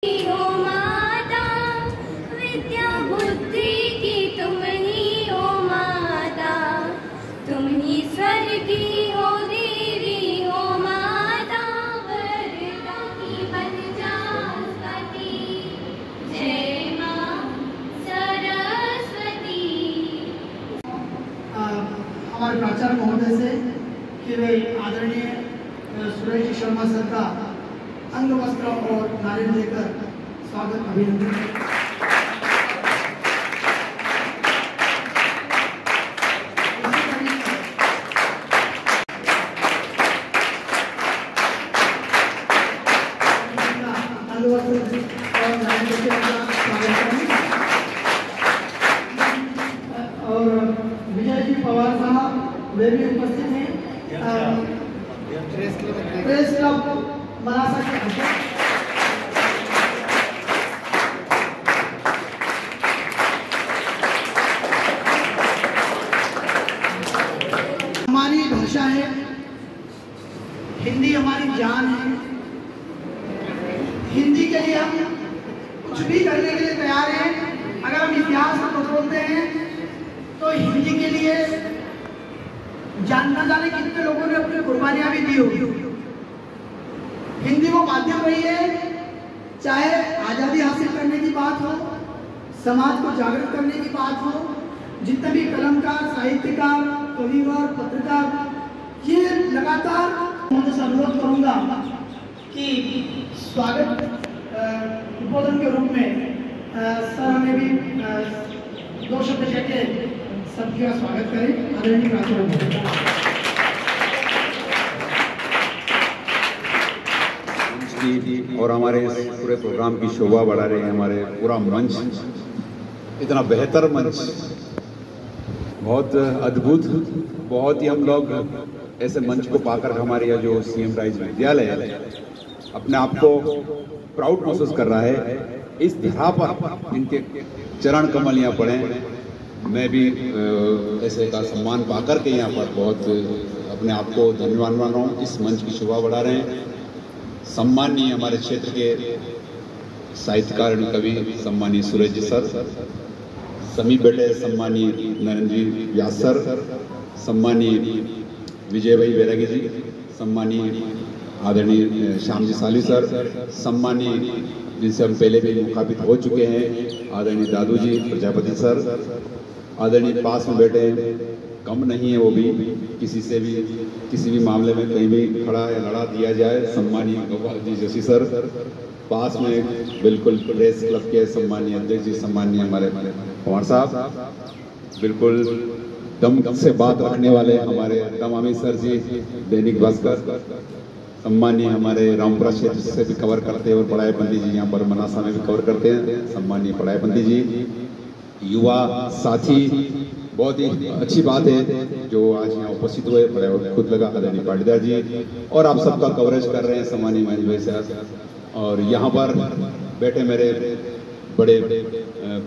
हो माता, विद्या बुद्धि की तुम ही हो माता, तुम ही स्वर की हो देवी हो माता, वरदा की बन जाती, जय मां सरस्वती। हमारे प्राचार्य महोदय से कि वे आदरणीय सुरेश शर्मा सर का अंग वस्त्र और नारियल देकर स्वागत अभिनंदन। अंग वस्त्र और नारियल देकर स्वागत करें। और विजय जी पवार साहब वे भी उपस्थित हैं। प्रेस क्लब मनासा के अध्यक्ष। हमारी भाषा है, हिंदी हमारी जान है। हिंदी के लिए हम कुछ भी करने के लिए तैयार हैं। अगर हम इतिहास को बदलते हैं तो हिंदी के लिए जानना जाने कितने लोगों ने अपनी कुर्बानियां भी दी होगी। हिंदी वो माध्यम रही है, चाहे आज़ादी हासिल करने की बात हो, समाज को जागृत करने की बात हो, जितने भी कलमकार, साहित्यकार, कविवर, पत्रकार, ये लगातार मैं से अनुरोध करूंगा कि स्वागत उद्बोधन के रूप में सर हमें भी 2 शब्द कहते सबका स्वागत करें। आदरणीय प्राचार्य और हमारे इस पूरे प्रोग्राम की शोभा बढ़ा रहे हैं। हमारे पूरा मंच, इतना बेहतर मंच, बहुत अद्भुत, बहुत ही हम लोग ऐसे मंच को पाकर हमारे यहाँ जो सीएम राइज विद्यालय है अपने आप को प्राउड महसूस कर रहा है। इस धरा पर इनके चरण कमल यहाँ पड़े। मैं भी ऐसे का सम्मान पाकर के यहाँ पर बहुत अपने आप को धन्यवाद मान रहा हूँ। इस मंच की शोभा बढ़ा रहे हैं। सम्मानीय हमारे क्षेत्र के साहित्यकार कवि सम्मानीय सूरज जी सर, समीप बेटे सम्मानीय नरेंद्र जी व्यास सर, सम्मानीय विजय भाई बैरागी जी, सम्मानीय आदरणीय श्याम जी साली सर, सम्मानीय जिनसे हम पहले भी मुखातिब हो चुके हैं आदरणीय दादू जी प्रजापति सर, आदरणीय पास में बैठे हैं, कम नहीं है वो भी, किसी से भी किसी भी मामले में कहीं भी खड़ा या लड़ा दिया जाए, सम्मानीय गोपाल जी जोशी सर, पास में बिल्कुल प्रेस क्लब के सम्मानीय अध्यक्ष जी, सम्मानीय हमारे कुमार साहब, बिल्कुल दम से बात रखने वाले हमारे तमामी सर जी, दैनिक भास्कर, सम्मानीय हमारे रामपुरा क्षेत्र से भी कवर करते हैं और पढ़ाई पंडित जी यहाँ पर मनासा में भी कवर करते हैं, सम्मानीय पढ़ाई पंडित जी, युवा साथी, बहुत ही अच्छी बात है जो आज यहाँ उपस्थित हुए, बड़े खुद लगा आदरणीय पाटीदार जी, और आप सबका कवरेज कर रहे हैं सम्मानीय महेश भाई साहब। और यहाँ पर बैठे मेरे बड़े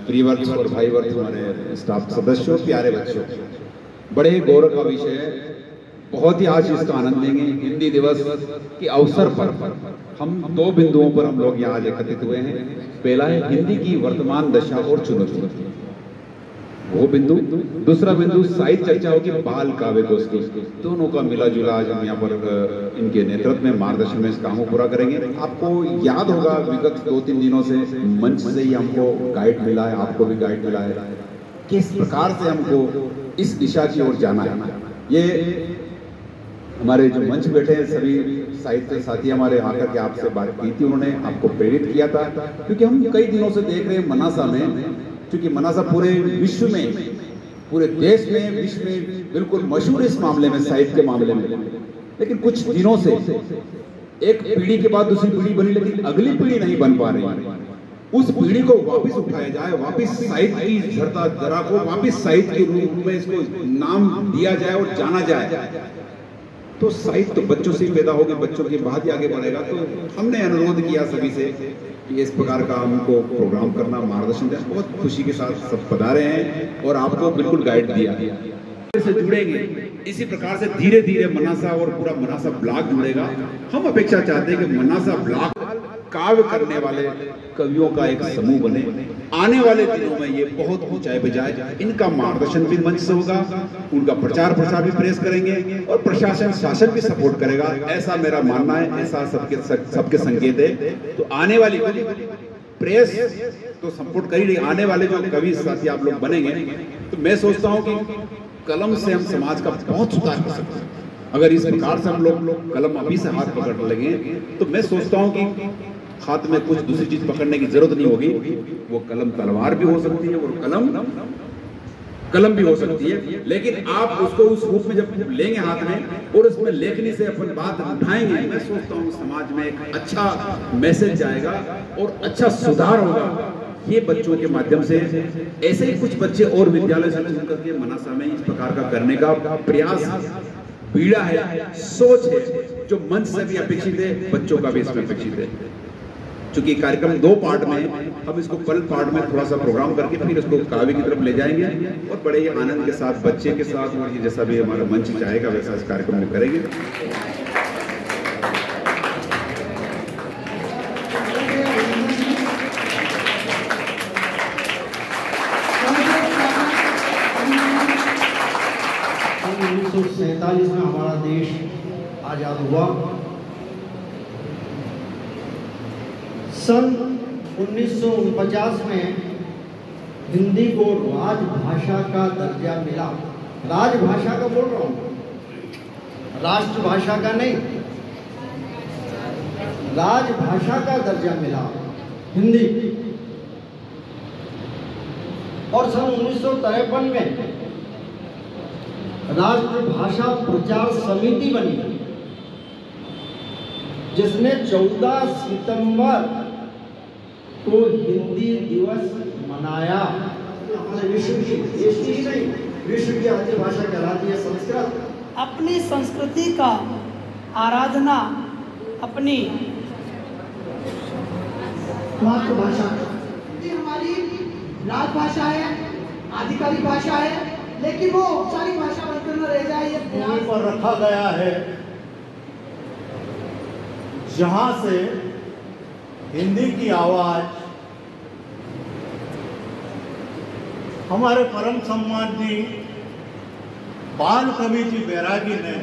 प्रियवर्त और भाईवर्त हमारे स्टाफ सदस्यों, प्यारे बच्चों, बड़े गौरव का विषय है। बहुत ही आज इसका आनंद लेंगे। हिंदी दिवस के अवसर पर हम 2 बिंदुओं पर हम लोग यहाँ आज एकत्रित हुए हैं। पहला है हिंदी की वर्तमान दशा और चुनौती, वो बिंदु। दूसरा बिंदु साहित्य चर्चा होगी बाल काव्य दोस्ती, दोनों का मिला जुला आज हम यहाँ पर इनके नेतृत्व में मार्गदर्शन में इस काम को पूरा करेंगे। आपको याद होगा विगत 2-3 दिनों से मंच से ही हमको गाइड मिला है, आपको भी गाइड मिला है, किस प्रकार से हमको इस दिशा की ओर जाना है। ये हमारे जो मंच बैठे हैं सभी साहित्य साथी हमारे आकर के आपसे बात की थी, उन्होंने आपको प्रेरित किया था, क्योंकि हम कई दिनों से देख रहे हैं मनासा में, क्योंकि मनासा पूरे विश्व में, पूरे देश में, विश्व में बिल्कुल मशहूर इस मामले में, साहित्य के मामले में। लेकिन कुछ दिनों से एक पीढ़ी के बाद दूसरी पीढ़ी बनी, लेकिन अगली पीढ़ी नहीं बन पा रही। उस पीढ़ी को वापस उठाया जाए, वापस साहित्य की धरा को वापस साहित्य के रूप में इसको नाम दिया जाए और जाना जाए। तो साहित्य तो बच्चों से ही पैदा होगी, बच्चों के बाद ही आगे बढ़ेगा। तो हमने अनुरोध किया सभी से कि इस प्रकार का हमको प्रोग्राम करना, मार्गदर्शन देना। बहुत खुशी के साथ सब पधारे हैं और आपको बिल्कुल गाइड दिया से जुड़ेंगे। इसी प्रकार से धीरे धीरे मनासा और पूरा मनासा ब्लॉक जुड़ेगा। हम अपेक्षा चाहते हैं कि मनासा ब्लॉक काव्य करने वाले कवियों का एक समूह बने। आने वाले दिनों में ये बहुत ऊंचाई पे जाए। इनका मार्गदर्शन भी मंच से होगा, उनका प्रचार प्रसार भी प्रेस करेंगे और प्रशासन शासन भी सपोर्ट करेगा, ऐसा मेरा मानना है, ऐसा सबके संकेत है। तो आने वाली प्रेस तो सपोर्ट कर ही रही, आने वाले जो कवि साथी आप लोग बनेंगे, तो मैं सोचता हूँ कि कलम से हम समाज का बहुत सुधार कर सकते हैं। अगर इस प्रकार से हम लोग कलम अभी से हाथ पकड़ लगे तो मैं सोचता हूँ कि हाथ में कुछ दूसरी चीज पकड़ने की जरूरत नहीं होगी। वो कलम तलवार भी हो सकती है और कलम भी हो सकती है, लेकिन आप उसको उस रूप में जब लेंगे हाथ में और उसमें लेखनी से अपन बात उठाएंगे, मैं सोचता हूँ समाज में एक अच्छा मैसेज जाएगा और अच्छा सुधार होगा। ये बच्चों के माध्यम से ऐसे ही कुछ बच्चे और विद्यालय से चुन करके मनासा में इस प्रकार का करने का प्रयास, पीड़ा है, सोच है, जो मंच से भी अपेक्षित है, बच्चों का भी इसमें अपेक्षित है। चूंकि कार्यक्रम 2 पार्ट में, हम इसको पहले पार्ट में थोड़ा सा प्रोग्राम करके फिर इसको काव्य की तरफ ले जाएंगे और बड़े ही आनंद के साथ बच्चे के साथ और ये जैसा भी हमारा मंच चाहेगा वैसा इस कार्यक्रम में करेंगे। में हमारा देश आजाद हुआ। सन 1949 में हिंदी को राजभाषा का दर्जा मिला। राजभाषा का बोल रहा हूँ, राष्ट्रभाषा का नहीं, राजभाषा का दर्जा मिला हिंदी। और सन 1953 में राष्ट्रभाषा प्रचार समिति बनी, जिसने 14 सितंबर को हिंदी दिवस मनाया। हमारे विश्व की, देश की ही नहीं, विश्व की आद्य भाषा कहलाती है संस्कृत। अपनी संस्कृति का आराधना, अपनी मातृभाषा हमारी राजभाषा है, आधिकारिक भाषा है, लेकिन वो औपचारिक भाषा बनकर न रह जाए, ये भूमि पर रखा गया है जहां से हिंदी की आवाज हमारे परम सम्माननीय बाल कवि जी बैरागी ने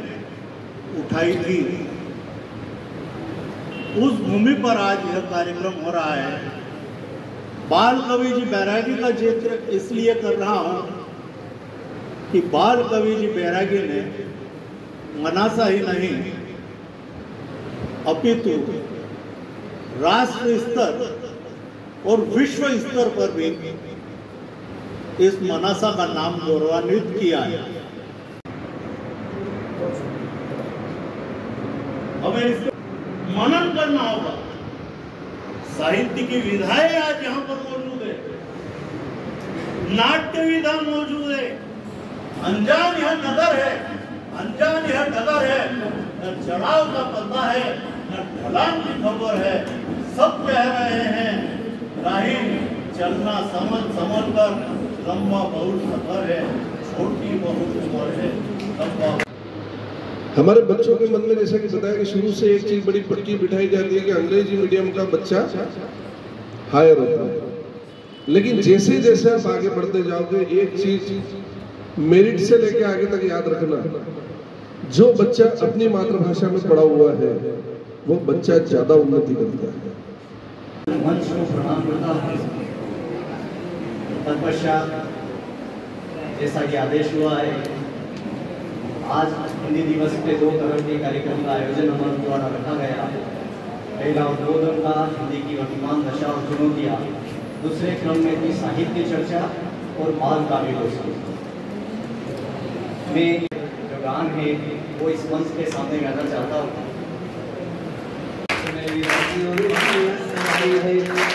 उठाई थी। उस भूमि पर आज यह कार्यक्रम हो रहा है। बाल कवि जी बैरागी का जिक्र इसलिए कर रहा हूं कि बाल कवि जी बैरागी ने मनासा ही नहीं अपितु राष्ट्र स्तर और विश्व स्तर पर भी इस मनासा का नाम गौरवान्वित किया है। हमें इसको मनन करना होगा। साहित्य की विधाएं आज यहाँ पर मौजूद है, नाट्य विधा मौजूद है। अनजान यह नगर है, अनजान यह नगर है, न चढ़ाव का पता है, न ढलान की खबर है। सब कह रहे हैं राही चलना समझ समझ कर, लंबा बहुत सफर है, छोटी बहुत उम्र है, लंबा। हमारे बच्चों के मन में जैसा कि बताया कि शुरू से एक चीज बड़ी पक्की बिठाई जाती है कि अंग्रेजी मीडियम का बच्चा हायर होता है, लेकिन जैसे जैसे आप आगे बढ़ते जाओगे एक चीज मेरिट से लेकर आगे तक याद रखना, जो बच्चा अपनी मातृभाषा में पढ़ा हुआ है वो बच्चा ज्यादा उन्नति करता है। मंच को प्रणाम करता हूं। तत्पश्चात जैसा कि आदेश हुआ है, आज हिंदी दिवस पे 2 तरह के कार्यक्रम का आयोजन हमारे द्वारा रखा गया। पहला उद्बोधन का हिंदी की वर्तमान दशा और चुनौतियाँ, दूसरे क्रम में थी साहित्य चर्चा और बाल काव्य गोष्ठी। मैं जो गान है वो इस मंच के सामने गाना चाहता हूँ।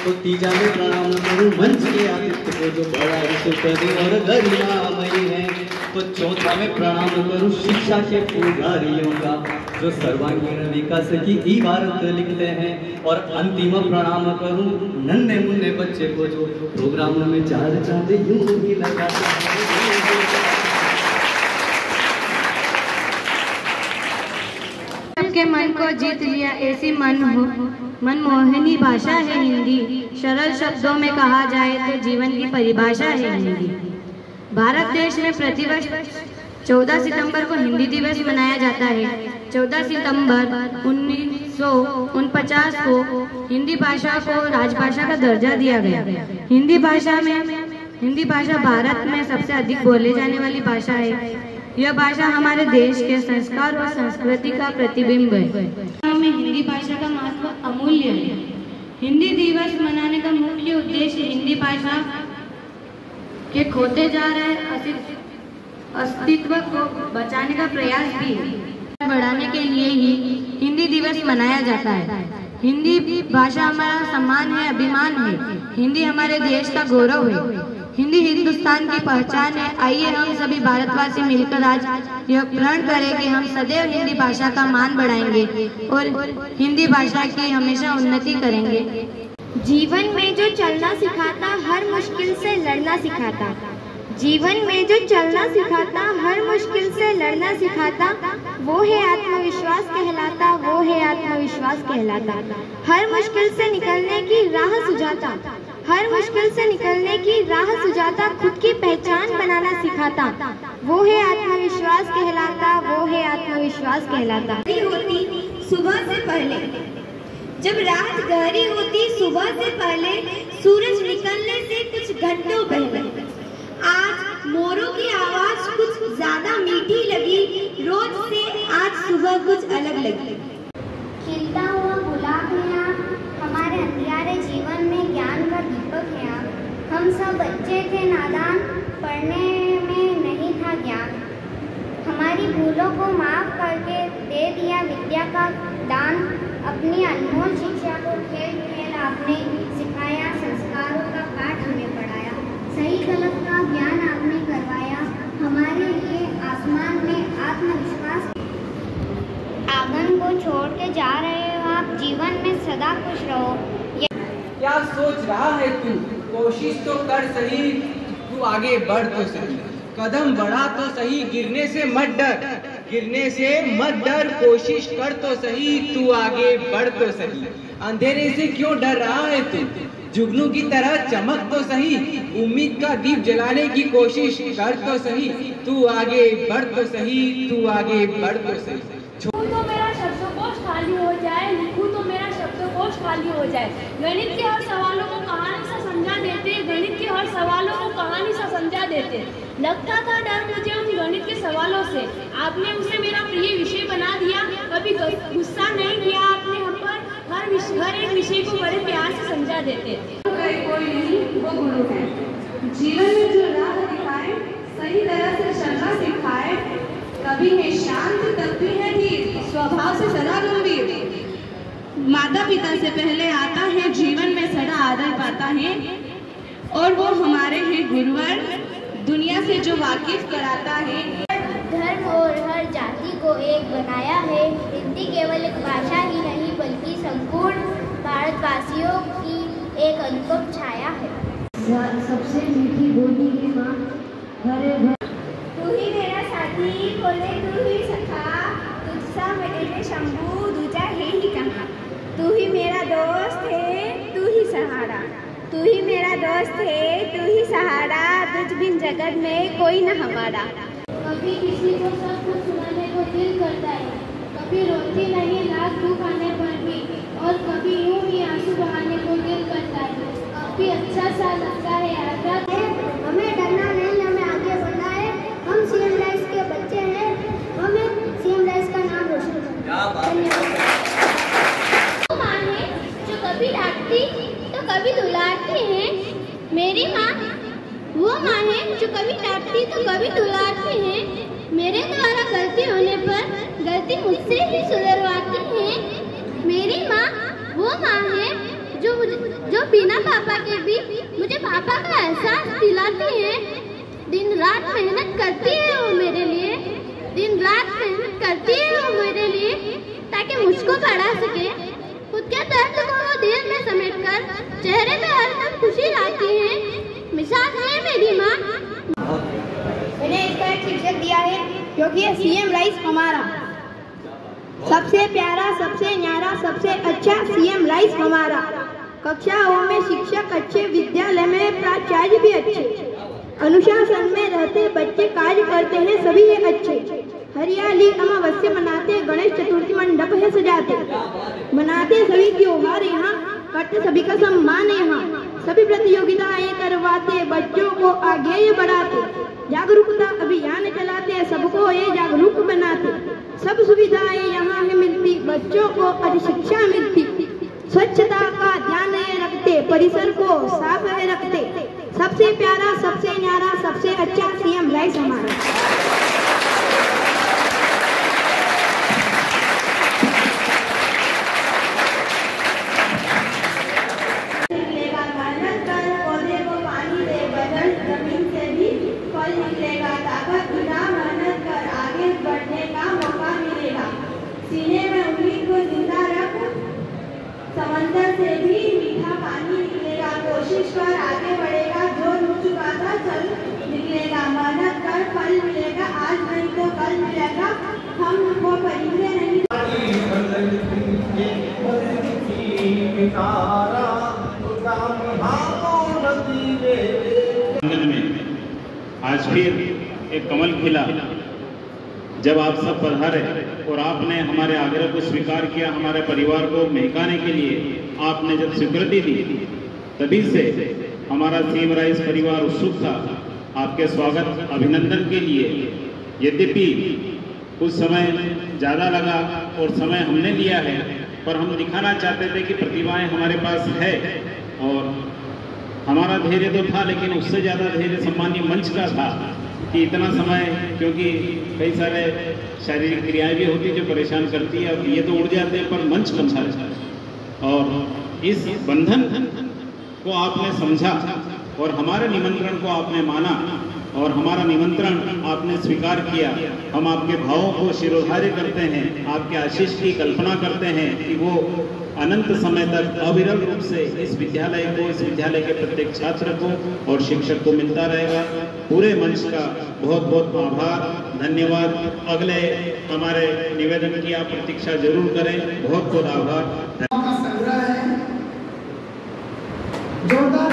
तो तीजा में प्रणाम करूं मंच के आदित्य को जो बड़ा सुप्रति और गरिमामयी है। तो चौथा में प्रणाम करूं शिक्षा के पुजारियों का जो सर्वांगीण विकास की इबारत लिखते हैं। और अंतिम प्रणाम करूं नन्हे मुन्ने बच्चे को जो प्रोग्रामों में चार चांद यूं ही लगाते हैं। के के मन को जीत लिया, ऐसी मनमोहनी भाषा है हिंदी। सरल शब्दों में कहा जाए तो जीवन की परिभाषा है हिंदी। भारत देश में प्रतिवर्ष 14 सितंबर को हिंदी दिवस मनाया जाता है। 14 सितंबर 1949 को हिंदी भाषा को राजभाषा का दर्जा दिया गया। हिंदी भाषा भारत में सबसे अधिक बोले जाने वाली भाषा है। यह भाषा हमारे देश के संस्कार और संस्कृति का प्रतिबिंब है। में हिंदी भाषा का महत्व अमूल्य है। हिंदी दिवस मनाने का मुख्य उद्देश्य हिंदी भाषा के खोते जा रहे अस्तित्व को बचाने का प्रयास भी है। बढ़ाने के लिए ही हिंदी दिवस मनाया जाता है। हिंदी भाषा हमारा सम्मान है, अभिमान है। हिंदी हमारे देश का गौरव है। हिंदी हिंदुस्तान की पहचान है। आइए हम सभी भारतवासी मिलकर आज यह प्रण करें कि हम सदैव हिंदी भाषा का मान बढ़ाएंगे और हिंदी भाषा की हमेशा उन्नति करेंगे। जीवन में जो चलना सिखाता, हर मुश्किल से लड़ना सिखाता। जीवन में जो चलना सिखाता, हर मुश्किल से लड़ना सिखाता, वो है आत्मविश्वास कहलाता, वो है आत्मविश्वास कहलाता। हर मुश्किल से निकलने की राह सुझाता, हर मुश्किल से निकलने की राह सुझाता, खुद की पहचान बनाना सिखाता, वो है आत्मविश्वास कहलाता, वो है आत्मविश्वास कहलाता। होती सुबह से पहले, जब रात गहरी होती सुबह से पहले, सूरज निकलने से कुछ घंटों पहले। आज मोरों की आवाज कुछ ज्यादा मीठी लगी, रोज से आज सुबह कुछ अलग लगी। खिलता हुआ गुलाब है आप, हमारे अंधियारे जीवन में ज्ञान का दीपक है आप। हम सब बच्चे थे नादान, पढ़ने में नहीं था ज्ञान। हमारी भूलों को माफ करके दे दिया विद्या का दान। अपनी अनमोल शिक्षा को खेल खेल आपने सिखाया, संस्कारों का पाठ हमें पढ़ाया। सही गलत का ज्ञान आपने करवाया, हमारे लिए आसमान में आत्मविश्वास। आंगन को छोड़ के जा रहे हो आप, जीवन में सदा खुश रहो। क्या सोच रहा है तू, कोशिश तो कर सही, तू आगे बढ़ तो सही। कदम बढ़ा तो सही, गिरने से मत डर, गिरने से मत डर, कोशिश कर तो सही, तू आगे बढ़ तो सही। अंधेरे से क्यों डर रहा है तू, जुगनू की तरह चमक तो सही, उम्मीद का दीप जलाने की कोशिश कर तो सही, तू आगे बढ़ तो सही, तू आगे बढ़ तो सही। लिखूं तो मेरा शब्दकोश खाली हो जाए, लिखूं तो मेरा शब्दकोश खाली हो जाए। गणित के हर सवालों को कहानी से समझा देते, गणित के हर सवालों को कहानी से समझा देते। लगता था डर मुझे उन गणित के सवालों से, आपने उसे मेरा प्रिय विषय बना दिया। कभी गुस्सा नहीं किया आपने हम पर, हर एक विषय को बड़े प्यार से समझा देते। कोई नहीं वो गुरु है, जीवन में जो राह दिखाए, सही तरह से चलना सिखाए। कभी है शांत तब भी है धीर, स्वभाव से सदा गंभीर। माता पिता से पहले आता है, जीवन में सदा आदर पाता है। और वो हमारे हैं गुरुवर, दुनिया से जो वाकिफ कराता है। धर्म और हर जाति को एक बनाया है। हिंदी केवल एक भाषा ही नहीं बल्कि संपूर्ण भारतवासियों की एक अनुपम छाया है। सबसे मीठी बोली की माँ, हरे भरे। तू ही मेरा साथी, बोले तू ही सखा, तुझसा मेरे शंभू दूजा है ही कहा। तू ही मेरा दोस्त है, तू ही सहारा, तू ही मेरा दोस्त है, तू ही सहारा, तुझ बिन जगत में कोई न हमारा। कभी किसी को सब कुछ सुनाने को दिल करता है, कभी रोती नहीं लाख दुख आने पर भी, और कभी यूं ही आंसू बहाने को दिल करता है। कभी अच्छा सा लगता है आजाद है, हमें डरना नहीं, हमें आगे बढ़ना है। हम सीएम राइस के बच्चे हैं, हमें सीएम राइस का नाम रोशन करना है। वो माँ है जो कभी डांटती तो कभी दुलारती है, मेरी माँ। वो माँ है जो कभी डांटती तो कभी दुलारती है, मेरे द्वारा गलती होने पर गलती मुझसे ही सुधरवाती है। मेरी माँ वो माँ है जो बिना पापा के भी मुझे पापा का एहसास दिलाती है। दिन रात मेहनत करती है वो मेरे लिए, दिन रात मेहनत करती है वो मेरे लिए, ताकि मुझको बढ़ा सके। खुद के दर्द को वो दिल में समेटकर चेहरे पे हरदम खुशी लाती है। मिसाल है मेरी माँ। मैंने इसका एक शीर्षक दिया है क्योंकि ये सीएम राइस हमारा। सबसे प्यारा, सबसे न्यारा, सबसे अच्छा सीएम राइस हमारा। कक्षाओं में शिक्षक अच्छे, विद्यालय में प्राचार्य भी अच्छे, अनुशासन में रहते बच्चे, कार्य करते हैं सभी ये अच्छे। हरियाली अमावस्या मनाते, गणेश चतुर्थी मंडप है सजाते, मनाते सभी त्योहार यहाँ, करते सभी का सम्मान यहाँ। सभी प्रतियोगिताएं करवाते, बच्चों को आगे ये बढ़ाते, जागरूकता अभियान चलाते, सबको ये जागरूक बनाते। सब सुविधाएं यहाँ है मिलती, बच्चों को अच्छी शिक्षा मिलती। स्वच्छता का ध्यान ये रखते, परिसर को साफ है रखते। सबसे प्यारा, सबसे न्यारा, सबसे अच्छा सीएम राइस हमारा। समंदर से भी मीठा पानी निकलेगा, कोशिश कर आगे बढ़ेगा, जो रुक चुका था चल निकलेगा, मेहनत कर फल मिलेगा, आज नहीं तो कल मिलेगा, हम वो परिंदे नहीं। आज फिर एक कमल खिला जब आप सब पधारे और आपने हमारे आग्रह को स्वीकार किया, हमारे परिवार को महकाने के लिए आपने जब स्वीकृति दी, तभी से हमारा सीएम राइस परिवार उत्सुक था आपके स्वागत अभिनंदन के लिए। यद्यपि कुछ समय ज़्यादा लगा और समय हमने लिया है, पर हम दिखाना चाहते थे कि प्रतिभाएं हमारे पास है और हमारा धैर्य तो था, लेकिन उससे ज़्यादा धैर्य सम्मानीय मंच का था कि इतना समय, क्योंकि कई सारे शारीरिक क्रियाएं भी होती जो परेशान करती है, अब ये तो उड़ जाते हैं पर मंच बंधा है। और इस बंधन को आपने समझा और हमारे निमंत्रण को आपने माना और हमारा निमंत्रण आपने स्वीकार किया। हम आपके भावों को शिरोधार्य करते हैं, आपके आशीष की कल्पना करते हैं कि वो अनंत समय तक अविरल रूप से इस विद्यालय को, इस विद्यालय के प्रत्येक छात्र को और शिक्षक को मिलता रहेगा। पूरे मंच का बहुत बहुत आभार, धन्यवाद। अगले हमारे निवेदन की आप प्रतीक्षा जरूर करें। बहुत बहुत आभार। जोरदार